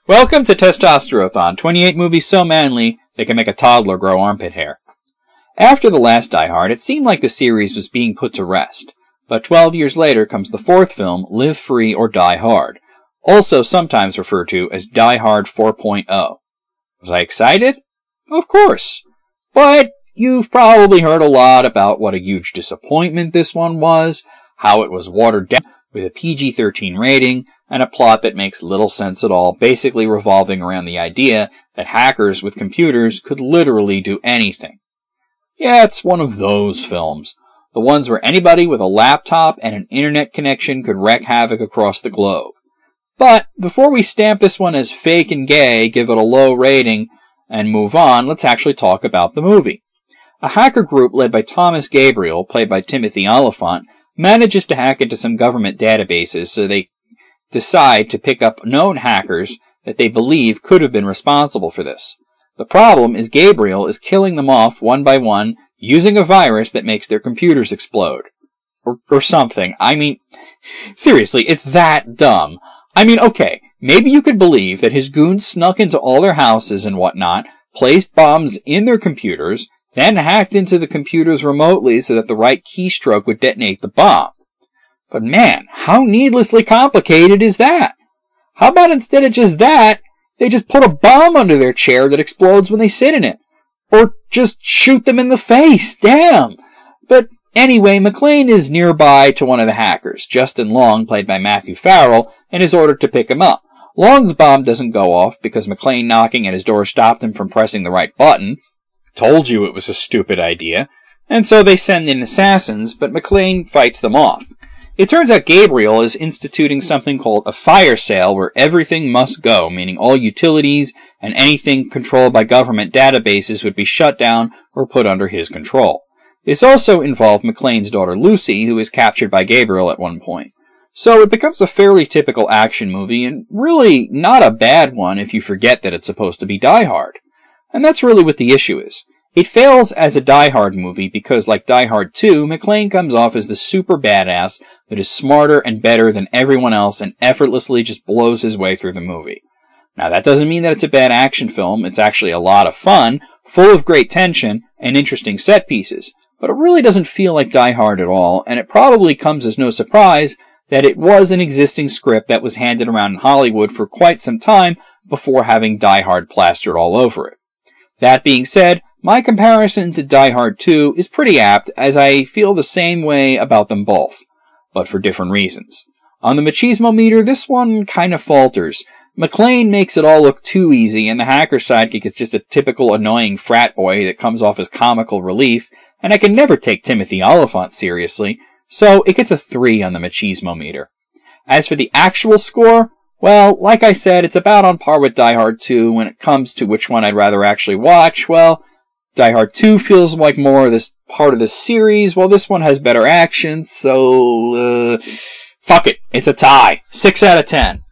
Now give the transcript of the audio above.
Welcome to Testosterothon, 28 movies so manly they can make a toddler grow armpit hair. After the last Die Hard, it seemed like the series was being put to rest, but 12 years later comes the fourth film, Live Free or Die Hard, also sometimes referred to as Die Hard 4.0. Was I excited? Of course. But you've probably heard a lot about what a huge disappointment this one was, how it was watered down with a PG-13 rating, and a plot that makes little sense at all, basically revolving around the idea that hackers with computers could literally do anything. Yeah, it's one of those films. The ones where anybody with a laptop and an internet connection could wreak havoc across the globe. But before we stamp this one as fake and gay, give it a low rating, and move on, let's actually talk about the movie. A hacker group led by Thomas Gabriel, played by Timothy Olyphant, manages to hack into some government databases so they decide to pick up known hackers that they believe could have been responsible for this. The problem is Gabriel is killing them off one by one using a virus that makes their computers explode. Or something. I mean, seriously, it's that dumb. I mean, okay, maybe you could believe that his goons snuck into all their houses and whatnot, placed bombs in their computers, then hacked into the computers remotely so that the right keystroke would detonate the bomb. But man, how needlessly complicated is that? How about instead of just that, they just put a bomb under their chair that explodes when they sit in it? Or just shoot them in the face, damn! But anyway, McClane is nearby to one of the hackers, Justin Long, played by Matthew Farrell, and is ordered to pick him up. Long's bomb doesn't go off because McClane knocking at his door stopped him from pressing the right button. Told you it was a stupid idea. And so they send in assassins, but McClane fights them off. It turns out Gabriel is instituting something called a fire sale where everything must go, meaning all utilities and anything controlled by government databases would be shut down or put under his control. This also involved McClane's daughter Lucy, who is captured by Gabriel at one point. So it becomes a fairly typical action movie, and really not a bad one if you forget that it's supposed to be Die Hard. And that's really what the issue is. It fails as a Die Hard movie because, like Die Hard 2, McClane comes off as the super badass that is smarter and better than everyone else and effortlessly just blows his way through the movie. Now, that doesn't mean that it's a bad action film. It's actually a lot of fun, full of great tension and interesting set pieces. But it really doesn't feel like Die Hard at all, and it probably comes as no surprise that it was an existing script that was handed around in Hollywood for quite some time before having Die Hard plastered all over it. That being said, my comparison to Die Hard 2 is pretty apt, as I feel the same way about them both, but for different reasons. On the machismo meter, this one kind of falters. McClane makes it all look too easy, and the hacker sidekick is just a typical annoying frat boy that comes off as comical relief, and I can never take Timothy Olyphant seriously, so it gets a 3 on the machismo meter. As for the actual score, well, like I said, it's about on par with Die Hard 2 when it comes to which one I'd rather actually watch. Well, Die Hard 2 feels like more of this part of the series, while this one has better action, so, fuck it. It's a tie. 6 out of 10.